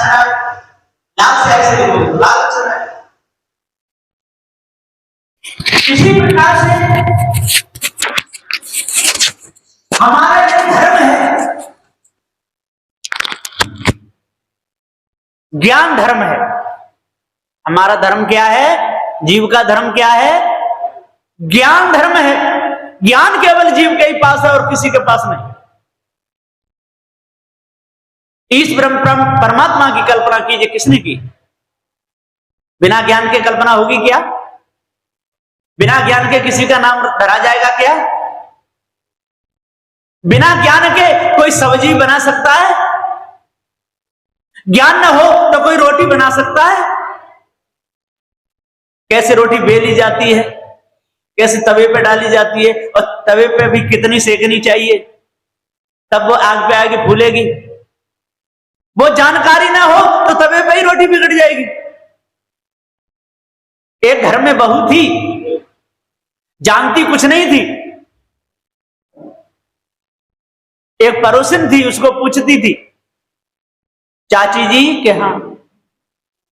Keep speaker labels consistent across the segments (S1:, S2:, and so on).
S1: चढ़ा, लाल से ऐसे देखो लाल चढ़ा। इसी प्रकार से हमारा जो धर्म है ज्ञान धर्म है। हमारा धर्म क्या है? जीव का धर्म क्या है? ज्ञान धर्म है। ज्ञान केवल जीव के ही पास है और किसी के पास नहीं। इस परमात्मा की कल्पना कीजिए, किसने की? बिना ज्ञान के कल्पना होगी क्या? बिना ज्ञान के किसी का नाम धरा जाएगा क्या? बिना ज्ञान के कोई सब्जी बना सकता है? ज्ञान न हो तो कोई रोटी बना सकता है? कैसे रोटी बेली जाती है, कैसे तवे पे डाली जाती है, और तवे पे भी कितनी सेकनी चाहिए तब वो आग पे आगे फूलेगी। वो जानकारी ना हो तो तवे पे ही रोटी बिगड़ जाएगी। एक घर में बहू थी, जानती कुछ नहीं थी। एक पड़ोसन थी, उसको पूछती थी, चाची जी कि हाँ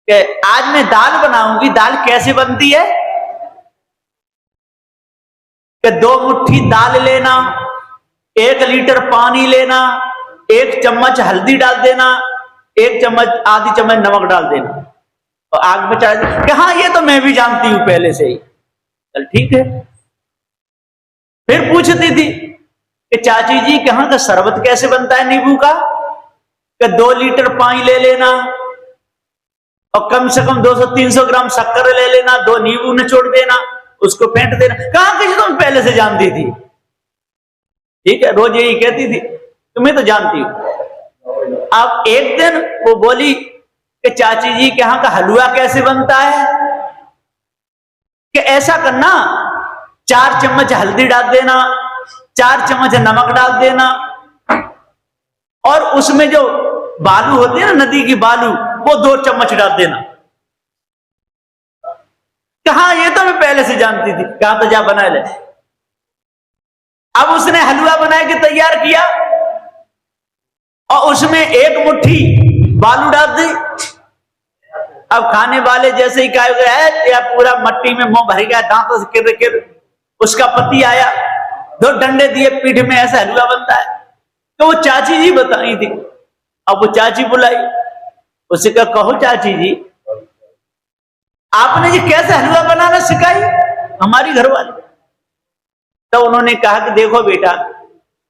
S1: कि आज मैं दाल बनाऊंगी, दाल कैसे बनती है? कि 2 मुट्ठी दाल लेना, 1 लीटर पानी लेना, 1 चम्मच हल्दी डाल देना, 1 चम्मच आधी चम्मच नमक डाल देना और आग में चढ़ा देना। कि हाँ ये तो मैं भी जानती हूं पहले से ही। चल ठीक है। फिर पूछती थी कि चाची जी कहाँ का शरबत कैसे बनता है नींबू का? कि 2 लीटर पानी ले लेना और कम से कम 200-300 ग्राम शक्कर ले लेना, 2 नींबू निचोड़ देना, उसको फेंट देना। कहां किसी तुम पहले से जानती थी? ठीक है, रोज यही कहती थी, तुम्हें तो जानती हूं। अब एक दिन वो बोली कि चाची जी के यहां का हलवा कैसे बनता है? कि ऐसा करना, 4 चम्मच हल्दी डाल देना, 4 चम्मच नमक डाल देना, और उसमें जो बालू होती है ना, नदी की बालू, वो 2 चम्मच डाल देना। कहा ये तो मैं पहले से जानती थी। कहा तो जा बना ले। अब उसने हलवा बना के तैयार किया और उसमें 1 मुट्ठी बालू डाल दी। अब खाने वाले जैसे ही कहा या पूरा मट्टी में मुंह भर गया, दांतों से किर किर, उसका पति आया, 2 डंडे दिए पीठ में, ऐसा हलवा बनता है। तो वो चाची जी बताई थी। अब वो चाची बुलाई, उसे कहा कहो चाची जी आपने जी कैसे हलवा बनाना सिखाई हमारी घरवाली? तो उन्होंने कहा कि देखो बेटा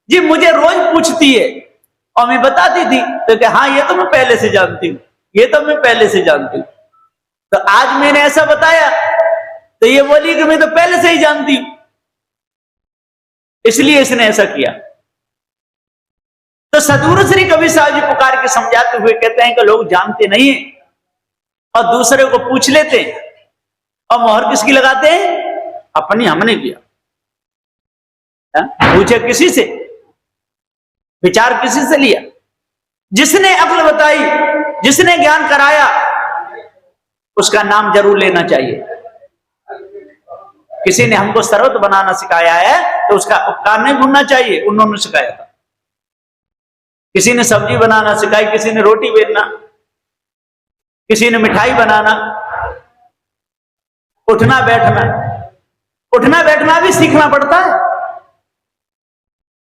S1: जी, मुझे रोज पूछती है और मैं बताती थी, तो क्या हाँ ये तो मैं पहले से जानती हूँ, ये तो मैं पहले से जानती हूँ। तो आज मैंने ऐसा बताया तो ये बोली कि मैं तो पहले से ही जानती हूं, इसलिए इसने ऐसा किया। तो सद्गुरु श्री कबीर साहब जी पुकार के समझाते हुए कहते हैं कि लोग जानते नहीं है और दूसरे को पूछ लेते हैं और मोहर किसकी लगाते हैं? अपनी। हमने किया, पूछे किसी से, विचार किसी से लिया? जिसने अक्ल बताई, जिसने ज्ञान कराया, उसका नाम जरूर लेना चाहिए। किसी ने हमको सर्वत बनाना सिखाया है तो उसका उपकार नहीं भूलना चाहिए, उन्होंने सिखाया था। किसी ने सब्जी बनाना सिखाई, किसी ने रोटी बेलना, किसी ने मिठाई बनाना, उठना बैठना। उठना बैठना भी सीखना पड़ता है,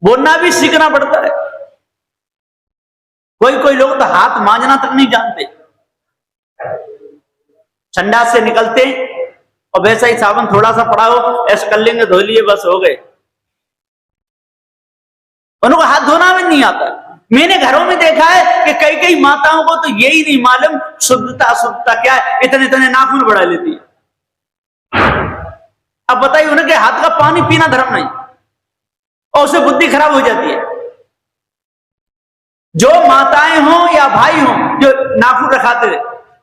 S1: बोलना भी सीखना पड़ता है। कोई कोई लोग तो हाथ मांजना तक नहीं जानते, संडास से निकलते और वैसा ही साबुन थोड़ा सा पड़ा हो, ऐसे कर लेंगे, धो लिए, बस हो गए। उनको हाथ धोना भी नहीं आता। मैंने घरों में देखा है कि कई कई माताओं को तो यही नहीं मालूम शुद्धता अशुद्धता क्या है, इतने इतने नाखून बढ़ा लेती है। अब बताइए, उनके हाथ का पानी पीना धर्म नहीं और उससे बुद्धि खराब हो जाती है। जो माताएं हों या भाई हों जो नाखून रखाते थे,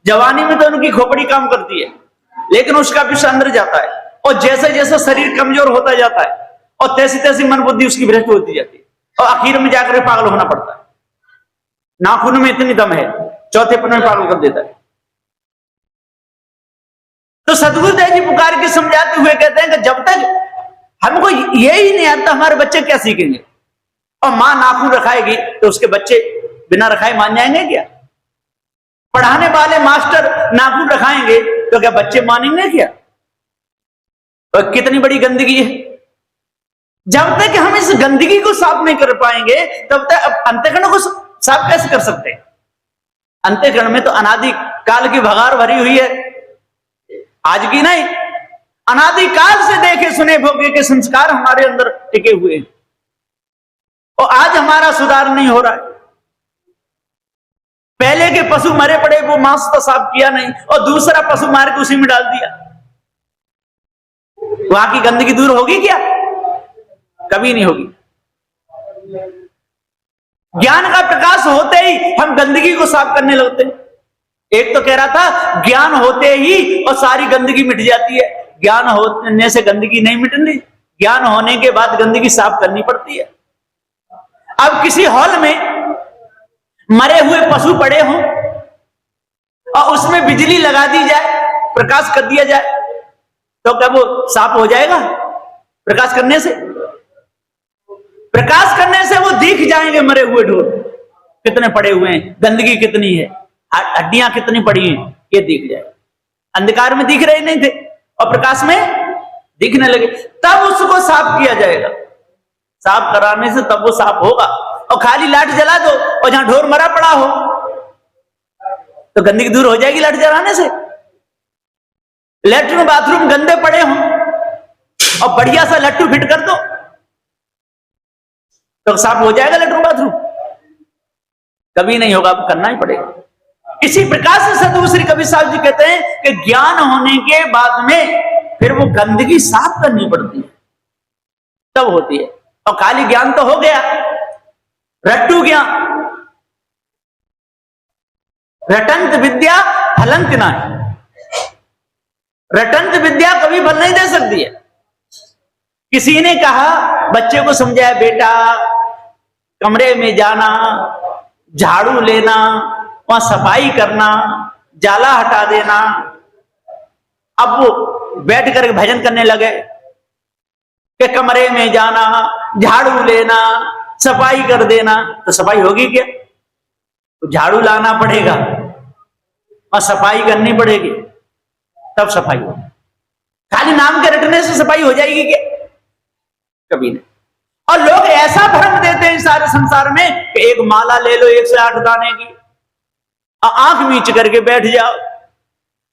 S1: जवानी में तो उनकी खोपड़ी काम करती है, लेकिन उसका विष अंदर जाता है और जैसे जैसे शरीर कमजोर होता जाता है और तैसी तैसी मन बुद्धि उसकी भ्रष्ट होती जाती है और आखिर में जाकर पागल होना पड़ता है। नाखून में इतनी दम है, चौथे पन में पागल कर देता है। तो सद्गुरुदेव जी पुकार के समझाते हुए कहते हैं कि जब तक हमको यही नहीं आता, हमारे बच्चे क्या सीखेंगे? और मां नाखून रखाएगी तो उसके बच्चे बिना रखाए मान जाएंगे क्या? पढ़ाने वाले मास्टर नाखून रखाएंगे तो क्या बच्चे मानेंगे क्या? और कितनी बड़ी गंदगी है। जब तक हम इस गंदगी को साफ नहीं कर पाएंगे तब तक अंतःकरण को साफ कैसे कर सकते हैं? अंतःकरण में तो अनादि काल की भगार भरी हुई है, आज की नहीं, अनादि काल से देखे सुने भोगे के संस्कार हमारे अंदर टिके हुए हैं और आज हमारा सुधार नहीं हो रहा है। पहले के पशु मरे पड़े, वो मांस तो साफ किया नहीं और दूसरा पशु मार के उसी में डाल दिया, वहां की गंदगी दूर होगी क्या? कभी नहीं होगी। ज्ञान का प्रकाश होते ही हम गंदगी को साफ करने लगते हैं। एक तो कह रहा था ज्ञान होते ही और सारी गंदगी मिट जाती है। ज्ञान होने से गंदगी नहीं मिटनी, ज्ञान होने के बाद गंदगी साफ करनी पड़ती है। अब किसी हॉल में मरे हुए पशु पड़े हों और उसमें बिजली लगा दी जाए, प्रकाश कर दिया जाए, तो क्या वो साफ हो जाएगा? प्रकाश करने से, प्रकाश करने से वो दिख जाएंगे मरे हुए ढोल कितने पड़े हुए हैं, गंदगी कितनी है, हड्डियां कितनी पड़ी हैं, ये दिख जाए। अंधकार में दिख रहे नहीं थे और प्रकाश में दिखने लगे, तब उसको साफ किया जाएगा। साफ कराने से तब वो साफ होगा। और खाली लाइट जला दो और जहां ढोर मरा पड़ा हो तो गंदगी दूर हो जाएगी लाइट जलाने से? लेटरिन बाथरूम गंदे पड़े हों और बढ़िया सा लट्टू फिट कर दो तो साफ हो जाएगा लेटरिन बाथरूम? कभी नहीं होगा, करना ही पड़ेगा। इसी प्रकार से सदगुरु श्री कबीर साहब जी कहते हैं कि ज्ञान होने के बाद में फिर वो गंदगी साफ करनी पड़ती है, तब होती है। और खाली ज्ञान तो हो गया, रट्टू ज्ञान, रटंत विद्या फलंत नहीं। रटंत विद्या कभी फल नहीं दे सकती है। किसी ने कहा, बच्चे को समझाया, बेटा कमरे में जाना, झाड़ू लेना, वहां सफाई करना, जाला हटा देना। अब वो बैठ कर भजन करने लगे कि कमरे में जाना, झाड़ू लेना, सफाई कर देना। तो सफाई होगी क्या? तो झाड़ू लाना पड़ेगा और सफाई करनी पड़ेगी, तब सफाई होगी। खाली नाम के रटने से सफाई हो जाएगी क्या? कभी नहीं। और लोग ऐसा भ्रम देते हैं सारे संसार में कि एक माला ले लो 108 दाने की, आंख मीच करके बैठ जाओ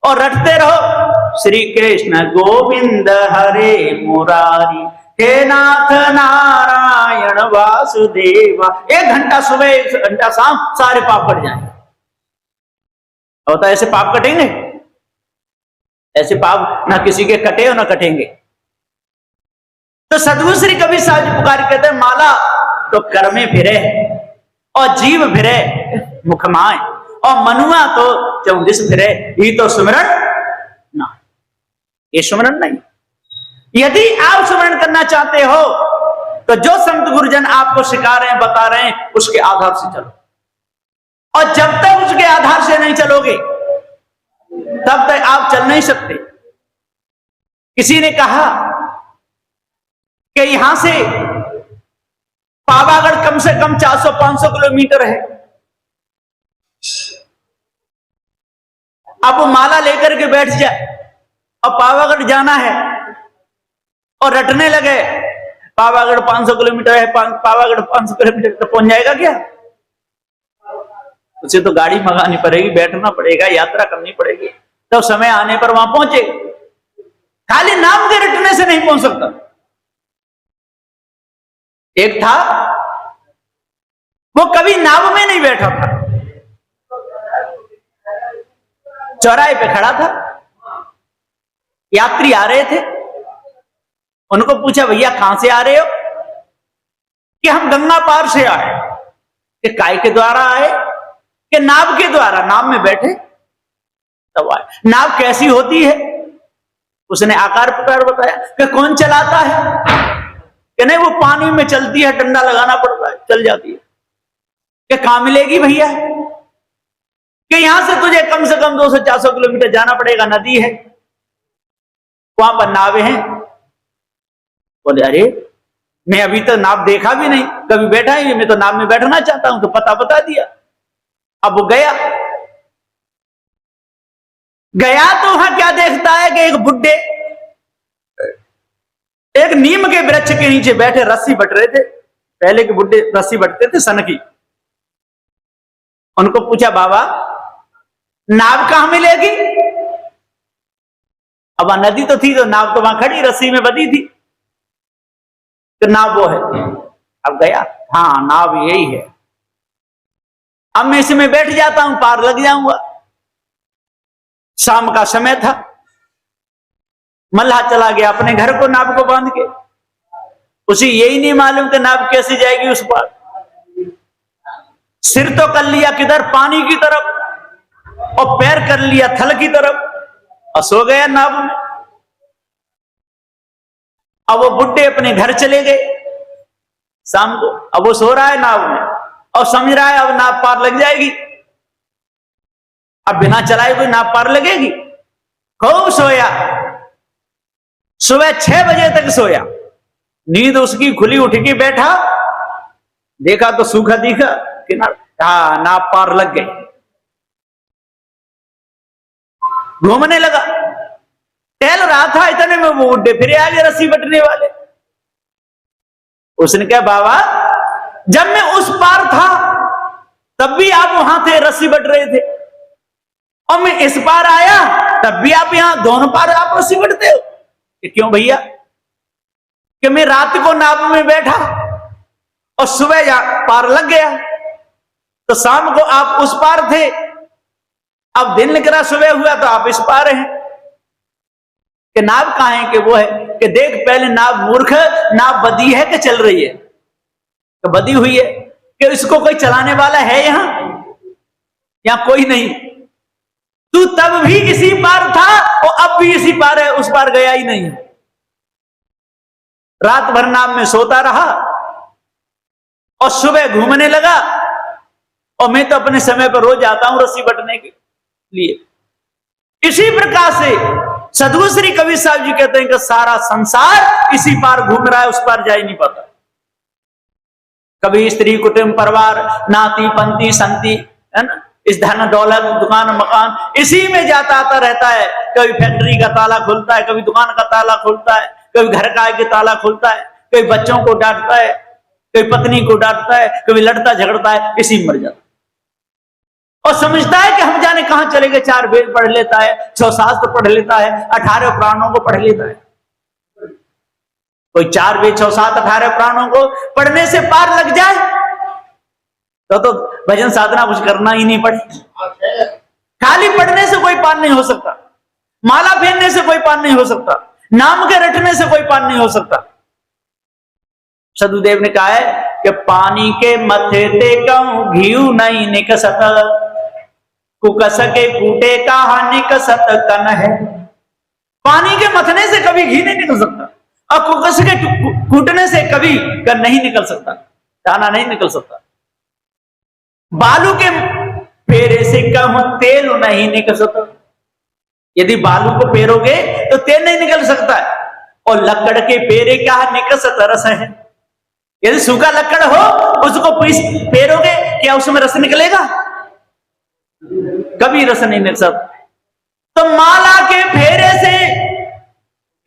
S1: और रटते रहो, श्री कृष्ण गोविंद हरे मुरारी, हे नाथ नारायण वासुदेवा। 1 घंटा सुबह 1 घंटा शाम, सारे पाप कट जाएंगे। होता ऐसे पाप कटेंगे? ऐसे पाप ना किसी के कटे और ना कटेंगे। तो सदगुरु श्री कबीर साहब जी पुकार कहते हैं, माला तो कर में फिरे और जीव फिरे मुखमाए और मनुआ तो 34 फिरे, ये तो सुमरण ना, ये सुमरण नहीं। यदि आप सुमरण करना चाहते हो तो जो संत गुरुजन आपको सिखा रहे हैं, बता रहे हैं, उसके आधार से चलो। और जब तक उसके आधार से नहीं चलोगे तब तक आप चल नहीं सकते। किसी ने कहा कि यहां से पावागढ़ कम से कम 400-500 किलोमीटर है। अब वो माला लेकर के बैठ जाए और पावागढ़ जाना है और रटने लगे, पावागढ़ 500 किलोमीटर है, पावागढ़ 500 किलोमीटर तो पहुंच जाएगा क्या? उसे तो गाड़ी मंगानी पड़ेगी, बैठना पड़ेगा, यात्रा करनी पड़ेगी, तो समय आने पर वहां पहुंचेगा। खाली नाम के रटने से नहीं पहुंच सकता। एक था, वो कभी नाव में नहीं बैठा था, चौराहे पे खड़ा था, यात्री आ रहे थे, उनको पूछा, भैया कहां से आ रहे हो? कि हम गंगा पार से आए। कि काय के द्वारा आए? कि नाव के द्वारा, नाव में बैठे तब आए। नाव कैसी होती है? उसने आकार प्रकार बताया। कि कौन चलाता है? कि नहीं, वो पानी में चलती है, डंडा लगाना पड़ता है, चल जाती है। कि कहां मिलेगी भैया? कि यहां से तुझे कम से कम 200-400 किलोमीटर जाना पड़ेगा, नदी है, वहां पर नावें हैं। बोले, अरे मैं अभी तो नाव देखा भी नहीं, कभी बैठा ही, मैं तो नाव में बैठना चाहता हूं, तो पता बता दिया। अब वो गया, गया तो वहां क्या देखता है कि एक बुड्ढे एक नीम के वृक्ष के नीचे बैठे रस्सी बट रहे थे। पहले के बुड्ढे रस्सी बटते थे सन की। उनको पूछा, बाबा नाव कहां मिलेगी? अब नदी तो थी, तो नाव तो वहां खड़ी रस्सी में बंधी थी, तो नाव वो है। अब गया, हाँ नाव यही है, अब मैं इसमें बैठ जाता हूं, पार लग जाऊंगा। शाम का समय था, मल्लाह चला गया अपने घर को नाव को बांध के। उसे यही नहीं मालूम कि नाव कैसे जाएगी उस पार। सिर तो कर लिया किधर, पानी की तरफ, और पैर कर लिया थल की तरफ, और सो गया नाव में। अब वो बुड्ढे अपने घर चले गए शाम को। अब वो सो रहा है नाव में और समझ रहा है अब नाव पार लग जाएगी। अब बिना चलाए कोई नाव पार लगेगी? खूब सोया, सुबह 6 बजे तक सोया। नींद उसकी खुली, उठ के बैठा, देखा तो सूखा दिखा किनारा, हाँ नाव पार लग गई। घूमने लगा, टहल रहा था, इतने में वो बुड्ढे फिर आ गए रस्सी बटने वाले। उसने कहा, बाबा जब मैं उस पार था तब भी आप वहां थे, रस्सी बट रहे थे, और मैं इस पार आया तब भी आप यहां, दोनों पार आप रस्सी बटते हो। कि क्यों भैया? कि मैं रात को नाव में बैठा और सुबह पार लग गया, तो शाम को आप उस पार थे, अब दिन निकला, सुबह हुआ तो आप इस पार हैं। कि नाव कहां है? कि वो है। कि देख पहले नाव मूर्ख, नाव बदी है कि चल रही है? तो बदी हुई है। कि इसको कोई चलाने वाला है यहां कोई नहीं। तू तब भी इसी पार था और अब भी इसी पार है, उस पार गया ही नहीं। रात भर नाव में सोता रहा और सुबह घूमने लगा, और मैं तो अपने समय पर रोज आता हूं रस्सी बटने के लिए। इसी प्रकार से सदगुरु श्री कबीर साहब जी कहते हैं कि सारा संसार इसी पार घूम रहा है, उस पार जा ही नहीं पाता। कभी स्त्री कुटुंब परिवार नाती पंथी संति, है ना, इस धन दौलत दुकान मकान इसी में जाता आता रहता है। कभी फैक्ट्री का ताला खुलता है, कभी दुकान का ताला खुलता है, कभी घर का आगे ताला खुलता है, कभी बच्चों को डांटता है, कभी पत्नी को डांटता है, कभी लड़ता झगड़ता है, इसी में मर जाता है। और समझता है कि हम जाने कहां चले गए। 4 वेद पढ़ लेता है, 6 शास्त्र पढ़ लेता है, 18 प्राणों को पढ़ लेता है। कोई 4 वेद 6 7 18 प्राणों को पढ़ने से पार लग जाए तो भजन साधना कुछ करना ही नहीं पड़े। खाली पढ़ने से कोई पार नहीं हो सकता, माला फेरने से कोई पार नहीं हो सकता, नाम के रटने से कोई पार नहीं हो सकता। सदुदेव ने कहा है कि पानी के मथे ते कहूं घीऊ नहीं निकसत, कुकस के कूटे कहा निकसत कन है। पानी के मथने से कभी घी नहीं निकल सकता, और कुकस के कूटने से कभी कन नहीं निकल सकता, दाना नहीं निकल सकता। बालू के पेरे से कहूं तेल नहीं निकल सकता, यदि बालू को पेरोगे तो तेल नहीं निकल सकता है। और लकड़ के पेरे क्या निकसत रस है, यदि सूखा लकड़ हो उसको पेरोगे क्या उसमें रस निकलेगा? कभी रस नहीं निकल सकता। तो माला के फेरे से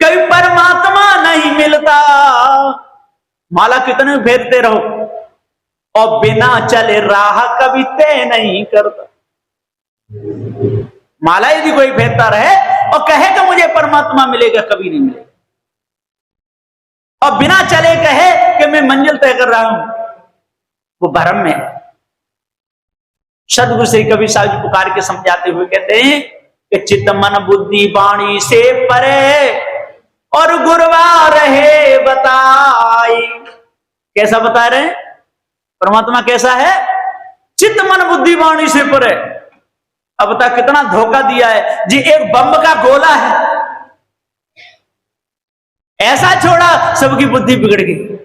S1: कभी परमात्मा नहीं मिलता। माला कितने फेरते रहो और बिना चले राह कभी तय नहीं करता। माला यदि कोई फेरता रहे और कहे कि मुझे परमात्मा मिलेगा, कभी नहीं मिलेगा। और बिना चले कहे कि मैं मंजिल तय कर रहा हूं, वो भ्रम में है। सदगुरु श्री कबीर साहब जी पुकार के समझाते हुए कहते हैं कि चित्त मन बुद्धि वाणी से परे और गुरवा रहे बताई। कैसा बता रहे हैं? परमात्मा कैसा है? चित्त मन बुद्धि वाणी से परे। अब बता कितना धोखा दिया है जी। एक बम का गोला है, ऐसा छोड़ा सबकी बुद्धि बिगड़ गई।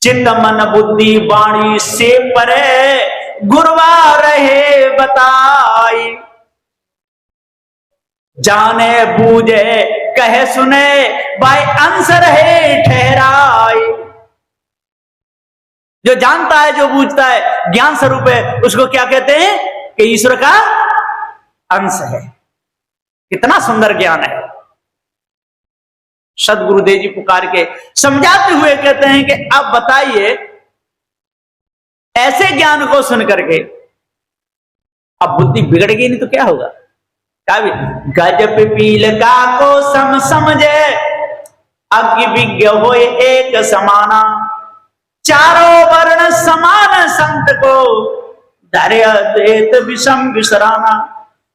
S1: चित्त मन बुद्धि वाणी से परे गुरवा रहे बताई, जाने बूझे कहे सुने बाय अंश रहे ठहराई। जो जानता है, जो बूझता है, ज्ञान स्वरूप है, उसको क्या कहते हैं? कि ईश्वर का अंश है। कितना सुंदर ज्ञान है। सदगुरुदेव जी पुकार के समझाते हुए कहते हैं कि अब बताइए, ऐसे ज्ञान को सुन करके अब बुद्धि बिगड़ गई नहीं तो क्या होगा। क्या भी गज पिपील का को समझे, अज्ञ विज्ञ होए एक समाना, चारों वर्ण समान संत को, धैर्य देत विषम विसराना,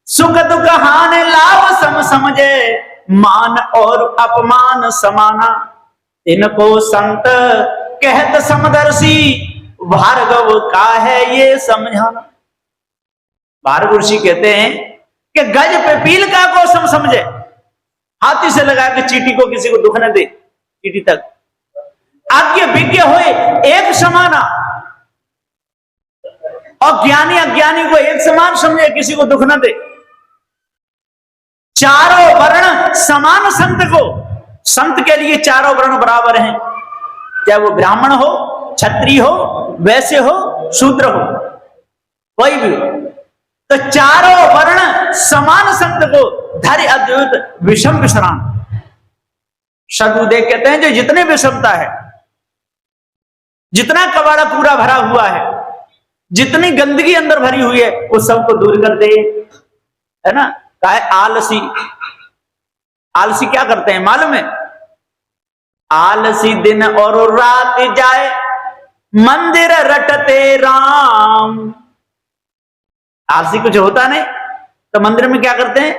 S1: सुख दुख हान लाभ समझे, मान और अपमान समाना, इनको संत कहत समदर्शी, भार्गव का है ये समझाना। भार्गव ऋषि कहते हैं कि गज पिपील का को समझे, हाथी से लगा के चींटी को किसी को दुख न दे, चींटी तक। आज्ञ विज्ञ होए एक समाना, और ज्ञानी अज्ञानी को एक समान समझे, किसी को दुख न दे। चारों वर्ण समान संत को, संत के लिए चारों वर्ण बराबर हैं, चाहे वो ब्राह्मण हो, क्षत्रिय हो, वैश्य हो, शूद्र हो, कोई भी हो। तो चारों वर्ण समान संत को धैर्य अद्वैत विषम विश्राम। सदगुरुदेव कहते हैं जो जितने विषमता है, जितना कबाड़ा पूरा भरा हुआ है, जितनी गंदगी अंदर भरी हुई है, वो सबको दूर कर दे, है ना। काहे आलसी, आलसी क्या करते हैं मालूम है? आलसी दिन और रात जाए, मंदिर रटते राम। आलसी कुछ होता नहीं तो मंदिर में क्या करते हैं?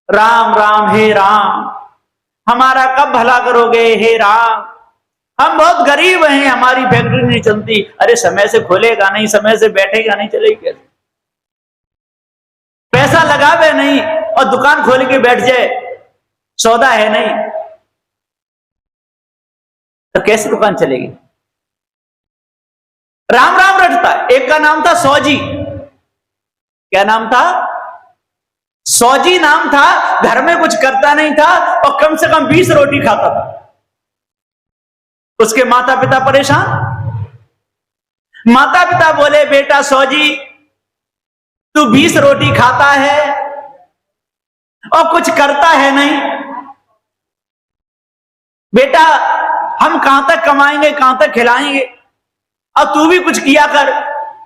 S1: राम राम हे राम, हमारा कब भला करोगे हे राम, हम बहुत गरीब हैं, हमारी फैक्ट्री नहीं चलती। अरे समय से खोलेगा नहीं, समय से बैठेगा नहीं, चलेगी कैसे? पैसा लगावे नहीं और दुकान खोल के बैठ जाए, सौदा है नहीं तो कैसे दुकान चलेगी? राम राम रटता है। एक का नाम था सौजी। क्या नाम था? सौजी नाम था। घर में कुछ करता नहीं था और कम से कम 20 रोटी खाता था। उसके माता पिता परेशान। माता पिता बोले बेटा सौजी तू 20 रोटी खाता है और कुछ करता है नहीं, बेटा हम कहां तक कमाएंगे, कहां तक खिलाएंगे, और तू भी कुछ किया कर,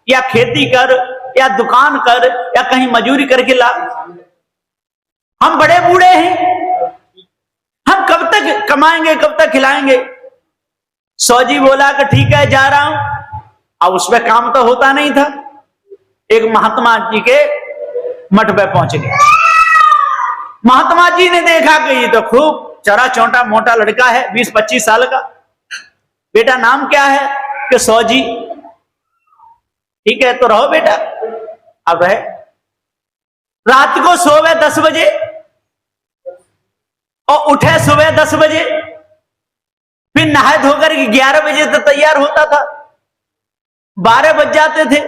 S1: या खेती कर, या दुकान कर, या कहीं मजूरी करके ला। हम बड़े बूढ़े हैं, हम कब तक कमाएंगे, कब तक खिलाएंगे? सौजी बोला कि ठीक है जा रहा हूं। अब उसमें काम तो होता नहीं था। एक महात्मा जी के मठ पे पहुंच गए। महात्मा जी ने देखा कि ये तो खूब चरा चौंटा मोटा लड़का है, 20-25 साल का। बेटा नाम क्या है? कि सौजी। ठीक है तो रहो बेटा। अब रहे। रात को सोवे 10 बजे और उठे सुबह 10 बजे, फिर नहाए धोकर 11 बजे तक तैयार होता था। 12 बज जाते थे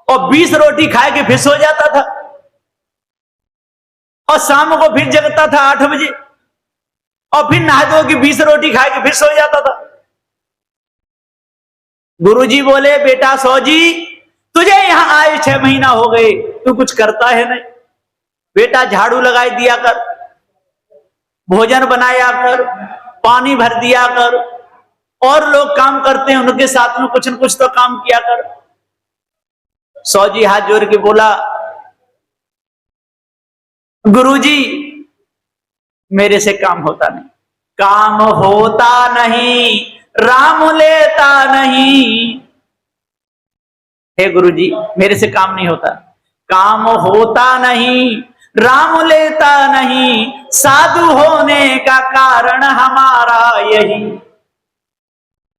S1: और 20 रोटी खाए के फिर सो जाता था, और शाम को फिर जगता था 8 बजे और फिर नहा धो के 20 रोटी खाए के फिर सो जाता था। गुरुजी बोले बेटा सौजी तुझे यहां आए 6 महीना हो गए, तू कुछ करता है नहीं। बेटा झाड़ू लगाई दिया कर, भोजन बनाया कर, पानी भर दिया कर, और लोग काम करते हैं उनके साथ में कुछ न कुछ तो काम किया कर। सौजी हाथ जोड़ के बोला गुरुजी मेरे से काम होता नहीं। काम होता नहीं राम लेता नहीं। हे गुरुजी मेरे से काम नहीं होता। काम होता नहीं राम लेता नहीं, साधु होने का कारण हमारा यही।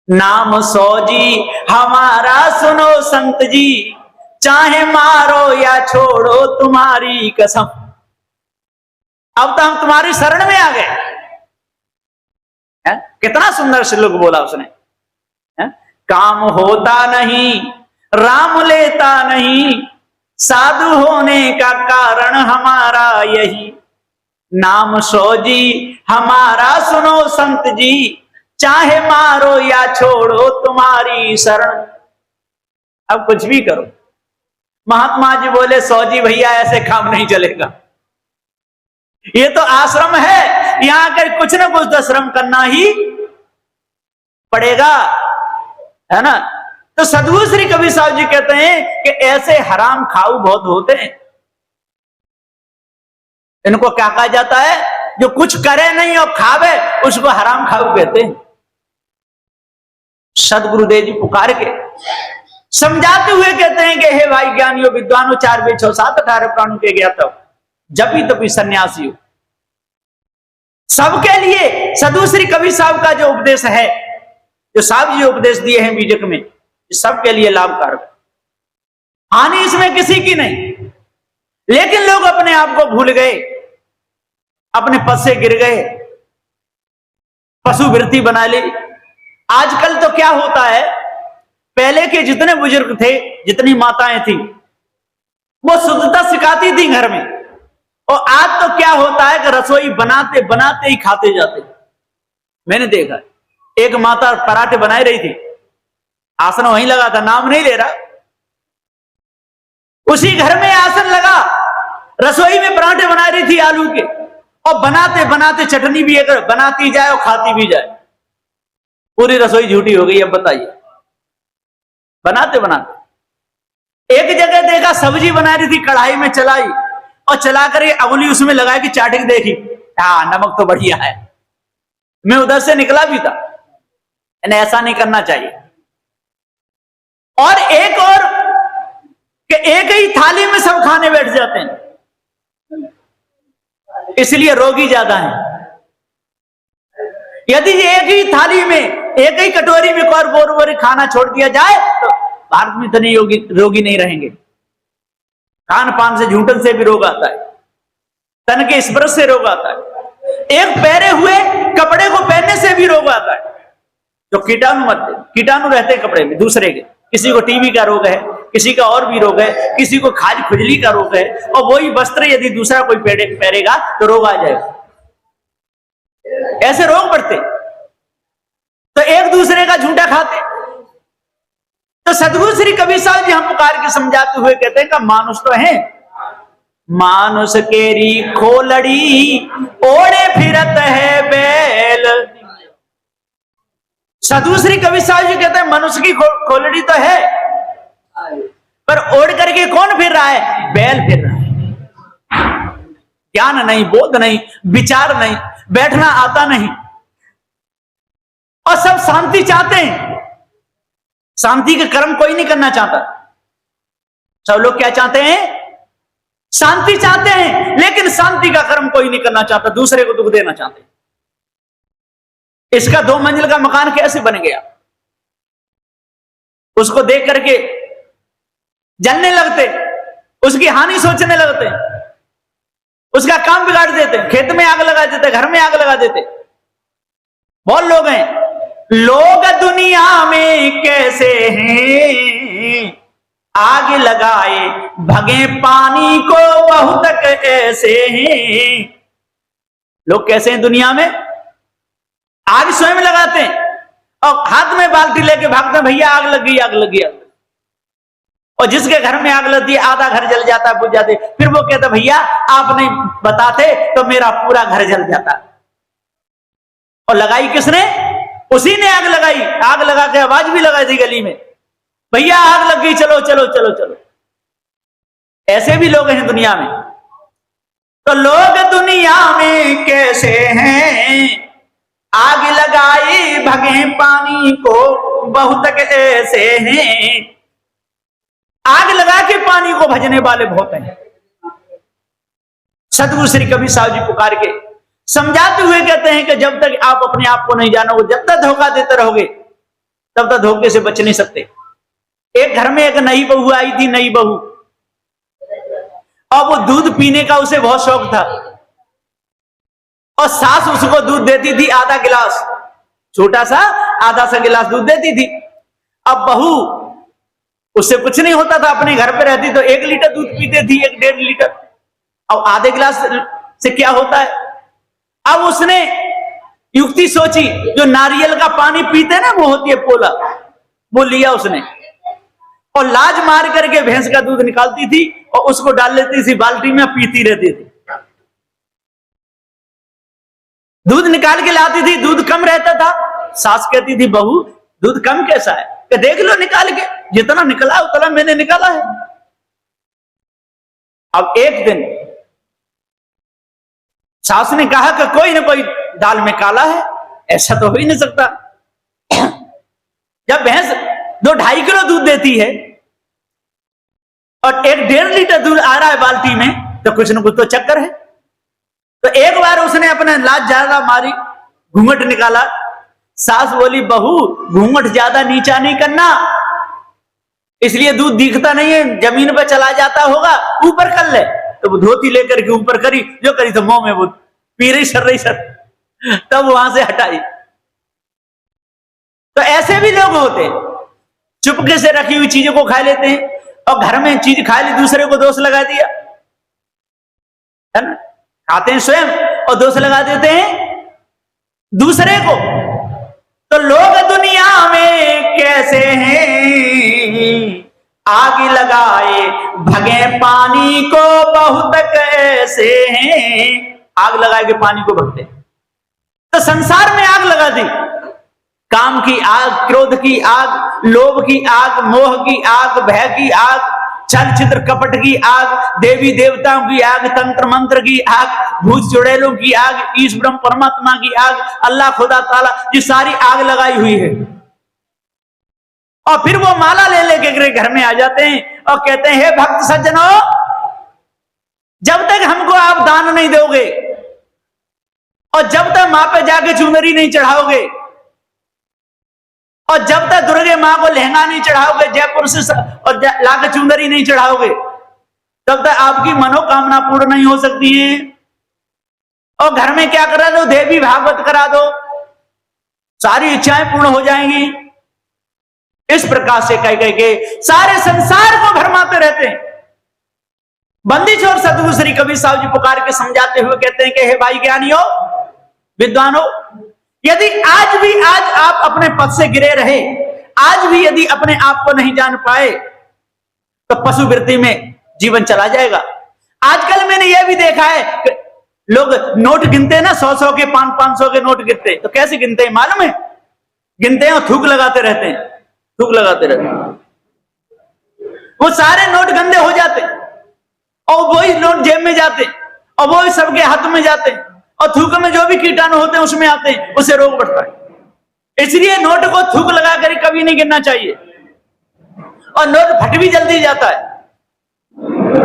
S1: नाम सौजी हमारा सुनो संत जी, चाहे मारो या छोड़ो तुम्हारी कसम। अब तो हम तुम्हारी शरण में आ गए। कितना सुंदर श्लोक बोला उसने। काम होता नहीं राम लेता नहीं, साधु होने का कारण हमारा यही। नाम सौजी हमारा सुनो संत जी, चाहे मारो या छोड़ो तुम्हारी शरण। अब कुछ भी करो। महात्मा जी बोले सौजी भैया ऐसे काम नहीं चलेगा। ये तो आश्रम है, यहां कर कुछ ना कुछ तो श्रम करना ही पड़ेगा, है ना। तो सदगुरु श्री कबीर साहब जी कहते हैं कि ऐसे हराम खाऊ बहुत होते हैं। इनको क्या कहा जाता है? जो कुछ करे नहीं और खावे उसको हराम खाऊ कहते हैं। सदगुरुदेव जी पुकार के समझाते हुए कहते हैं कि हे भाई ज्ञानियों विद्वानों, 4 वेद 6 7 18 प्राणों के ज्ञाता हो, जपी तपी सन्यासी हो, सबके लिए सदगुरु श्री कबीर साहब का जो उपदेश है, जो साहब जी उपदेश दिए हैं बीजक में, सबके लिए लाभकारक, हानि इसमें किसी की नहीं। लेकिन लोग अपने आप को भूल गए, अपने पद से गिर गए, पशु वृत्ति बना ली। आजकल तो क्या होता है, पहले के जितने बुजुर्ग थे, जितनी माताएं थी, वो शुद्धता सिखाती थी घर में, और आज तो क्या होता है कि रसोई बनाते बनाते ही खाते जाते। मैंने देखा एक माता पराठे बनाई रही थी, आसन वहीं लगा था, नाम नहीं ले रहा, उसी घर में आसन लगा, रसोई में पराठे बना रही थी आलू के, और बनाते बनाते चटनी भी अगर बनाती जाए और खाती भी जाए, पूरी रसोई झूठी हो गई। अब बताइए, बनाते बनाते एक जगह देखा सब्जी बना रही थी, कढ़ाई में चलाई और चला कर अंगुली उसमें लगाई कि चाट के देखी, हाँ नमक तो बढ़िया है। मैं उधर से निकला भी था, ऐसा नहीं करना चाहिए। और एक और कि एक ही थाली में सब खाने बैठ जाते हैं, इसलिए रोगी ज्यादा हैं। यदि एक ही थाली में, एक ही कटोरी में और बोर खाना छोड़ दिया जाए तो भारत में इतने रोगी नहीं रहेंगे। खान पान से, झूठन से भी रोग आता है, तन के स्पर्श से रोग आता है, एक पहने हुए कपड़े को पहनने से भी रोग आता है। जो कीटाणु रहते हैं कपड़े में दूसरे के, किसी को टीबी का रोग है, किसी का और भी रोग है, किसी को खाज खुजली का रोग है, और वही वस्त्र यदि दूसरा कोई पहनेगा तो रोग आ जाएगा। ऐसे रोग बढ़ते, तो एक दूसरे का झूठा खाते। तो सदगुरु श्री कबीर साहब जी हम पुकार के समझाते हुए कहते हैं कि मानुष तो है, मानुष केरी खोलड़ी ओढ़े फिरत है बैल। सदगुरु श्री कबीर साहब जी कहते हैं मनुष्य की खोलड़ी तो है, पर ओढ़ करके कौन फिर रहा है? बैल फिर रहा है। ज्ञान नहीं, बोध नहीं, विचार नहीं, बैठना आता नहीं, और सब शांति चाहते हैं। शांति के कर्म कोई नहीं करना चाहता। सब लोग क्या चाहते हैं? शांति चाहते हैं, लेकिन शांति का कर्म कोई नहीं करना चाहता, दूसरे को दुख देना चाहते हैं। इसका 2 मंजिल का मकान कैसे बन गया, उसको देख करके जलने लगते, उसकी हानि सोचने लगते, उसका काम बिगाड़ देते, खेत में आग लगा देते, घर में आग लगा देते। बहुत लोग हैं। लोग दुनिया में कैसे हैं, आग लगाए भगे पानी को बहुत ऐसे हैं। लोग कैसे हैं दुनिया में? आग स्वयं लगाते हैं और हाथ में बाल्टी लेके भागते हैं, भैया आग लग गई, आग लग गई। और जिसके घर में आग लगती है आधा घर जल जाता है, बुझ जाते, फिर वो कहता भैया आप नहीं बताते तो मेरा पूरा घर जल जाता। और लगाई किसने? उसी ने आग लगाई। आग लगा के आवाज भी लगाई थी गली में, भैया आग लग गई, चलो चलो चलो चलो। ऐसे भी लोग हैं दुनिया में। तो लोग दुनिया में कैसे हैं, आग लगाई भगे पानी को बहुत ऐसे हैं। आग लगा के पानी को भजने वाले बहुत हैं। सदगुरु श्री कबीर साहब जी पुकार के समझाते हुए कहते हैं कि जब तक आप अपने आप को नहीं जानोगे, जब तक धोखा देते रहोगे, तब तक धोखे से बच नहीं सकते। एक घर में एक नई बहू आई थी, नई बहू, और वो दूध पीने का उसे बहुत शौक था, और सास उसको दूध देती थी आधा गिलास, छोटा सा आधा सा गिलास दूध देती थी। अब बहू उससे कुछ नहीं होता था, अपने घर पे रहती तो 1 लीटर दूध पीते थी, 1-1.5 लीटर। अब आधे गिलास से क्या होता है? अब उसने युक्ति सोची, जो नारियल का पानी पीते ना, वो होती है पोला, वो लिया उसने और लाज मार करके भैंस का दूध निकालती थी और उसको डाल लेती थी बाल्टी में, पीती रहती थी। दूध निकाल के लाती थी, दूध कम रहता था। सास कहती थी बहू दूध कम कैसा है? कि देख लो निकाल के, जितना निकला उतना मैंने निकाला है। अब एक दिन सास ने कहा कि कोई ना कोई दाल में काला है, ऐसा तो हो ही नहीं सकता। जब भैंस 2-2.5 किलो दूध देती है और 1-1.5 लीटर दूध आ रहा है बाल्टी में, तो कुछ न कुछ तो चक्कर है। तो एक बार उसने अपने लाज ज्यादा मारी, घूंघट निकाला। सास बोली बहू घूंघट ज्यादा नीचा नहीं करना, इसलिए दूध दिखता नहीं है, जमीन पर चला जाता होगा, ऊपर कर ले। तो वो धोती लेकर के ऊपर करी, जो करी तो मुंह में वो पी रही सर, तब वहां से हटाई। तो ऐसे भी लोग होते, चुपके से रखी हुई चीजों को खा लेते हैं, और घर में चीज खा ली दूसरे को दोष लगा दिया, है ना? खाते हैं स्वयं और दोष लगा देते हैं दूसरे को। तो लोग दुनिया में कैसे हैं, आग लगाए भगे पानी को बहुत कैसे हैं, आग लगा के पानी को भगते। तो संसार में आग लगा दी, काम की आग, क्रोध की आग, लोभ की आग, मोह की आग, भय की आग, छल छिद्र कपट की आग, देवी देवताओं की आग, तंत्र मंत्र की आग, भूत चुड़ैलों की आग, ईश ब्रह्म परमात्मा की आग, अल्लाह खुदा ताला, ये सारी आग लगाई हुई है। और फिर वो माला ले लेके घर में आ जाते हैं और कहते हैं हे भक्त सज्जनों, जब तक हमको आप दान नहीं दोगे और जब तक मां पे जाके चुनरी नहीं चढ़ाओगे और जब तक दुर्गे मां को लहंगा नहीं चढ़ाओगे, जयपुर से और लाके चुनरी नहीं चढ़ाओगे, तब तक आपकी मनोकामना पूर्ण नहीं हो सकती है। और घर में क्या करा दो, देवी भागवत करा दो, सारी इच्छाएं पूर्ण हो जाएंगी। इस प्रकार से कह कह के सारे संसार को भरमाते रहते हैं। बंदिश और सदगुरु श्री कबीर साहब जी पुकार के समझाते हुए कहते हैं कि हे भाई ज्ञानियों, विद्वानों, यदि आज आप अपने पद से गिरे रहे, आज भी यदि अपने आप को नहीं जान पाए, तो पशु वृत्ति में जीवन चला जाएगा। आजकल मैंने यह भी देखा है कि लोग नोट गिनते हैं ना, 100-100 के 500-500 के नोट गिनते हैं। तो कैसे गिनते हैं मालूम है? गिनते हैं और थूक लगाते रहते हैं, थूक लगाते रहते हैं। वो सारे नोट गंदे हो जाते और वही नोट जेब में जाते और वही सबके हाथ में जाते, और थूक में जो भी कीटाणु होते हैं उसमें आते हैं, उससे रोग बढ़ता है। इसलिए नोट को थूक लगा कर कभी नहीं गिनना चाहिए। और नोट फट भी जल्दी जाता है,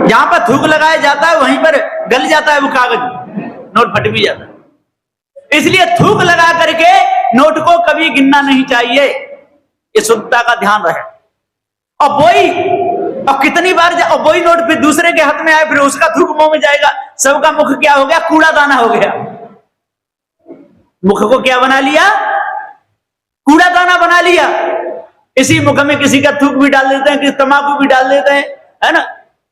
S1: जहां पर थूक लगाया जाता है वहीं पर गल जाता है वो कागज, नोट फट भी जाता है। इसलिए थूक लगा करके नोट को कभी गिनना नहीं चाहिए, ये शुद्धता का ध्यान रहे। और वही और कितनी बार और वही नोट फिर दूसरे के हाथ में आए, फिर उसका थूक मुंह में जाएगा, सबका मुख क्या हो गया, कूड़ा दाना हो गया। मुख को क्या बना लिया, कूड़ा दाना बना लिया। इसी मुख में किसी का थूक भी डाल देते हैं, किसी तंबाकू भी डाल देते हैं, है ना,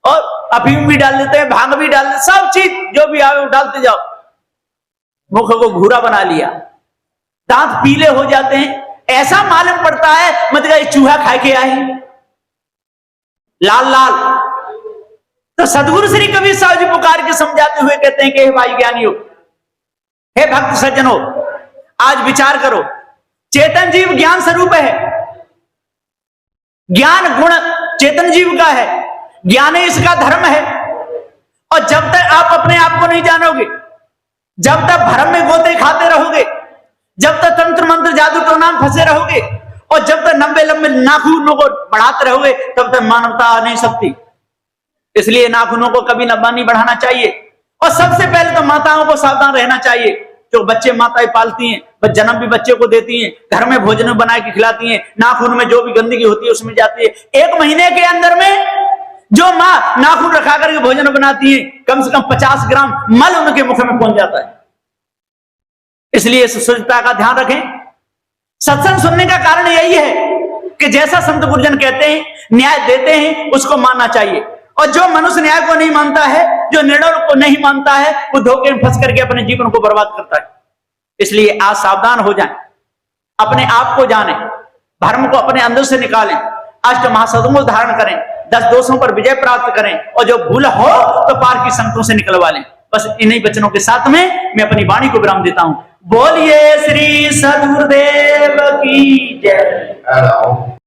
S1: और अफीम भी डाल देते हैं, भांग भी डाल देते, सब चीज जो भी आवे वो डालते जाओ। मुख को घूरा बना लिया, दांत पीले हो जाते हैं, ऐसा मालूम पड़ता है मतलब चूहा खा के आए, लाल लाल। तो सदगुरु श्री कबीर साहब जी पुकार के समझाते हुए कहते हैं कि हे भाई ज्ञानियों, हे भक्त सज्जनों, आज विचार करो, चेतन जीव ज्ञान स्वरूप है, ज्ञान गुण चेतन जीव का है, ज्ञान ही इसका धर्म है। और जब तक आप अपने आप को नहीं जानोगे, जब तक भ्रम में गोते खाते रहोगे, जब तक तंत्र मंत्र जादू टोना में फंसे रहोगे, और जब तक लंबे लंबे नाखूनों को बढ़ाते रहोगे, तब तक मानवता आ नहीं सकती। इसलिए नाखूनों को कभी लंबा नहीं बढ़ाना चाहिए। और सबसे पहले तो माताओं को सावधान रहना चाहिए, जो बच्चे माताएं पालती हैं, जन्म भी बच्चे को देती हैं, घर में भोजन बना के खिलाती हैं, नाखून में जो भी गंदगी होती है उसमें जाती है। 1 महीने के अंदर में जो माँ नाखून रखा करके भोजन बनाती है, कम से कम 50 ग्राम मल उनके मुख में पहुंच जाता है। इसलिए शुद्धता का ध्यान रखें। सत्संग सुनने का कारण यही है कि जैसा संत गुरुजन कहते हैं, न्याय देते हैं, उसको मानना चाहिए। और जो मनुष्य न्याय को नहीं मानता है, जो निर्णय को नहीं मानता है, वो धोखे में फंस करके अपने जीवन को बर्बाद करता है। इसलिए आज सावधान हो जाएं, अपने आप को जानें, धर्म को अपने अंदर से निकालें, अष्ट महासत्संग धारण करें, 10 दोषों पर विजय प्राप्त करें, और जो भूल हो तो पार की संतों से निकलवा लें। बस इन्हीं वचनों के साथ में मैं अपनी वाणी को विराम देता हूं। बोलिए श्री सदगुरुदेव की जय।
S2: हेलो।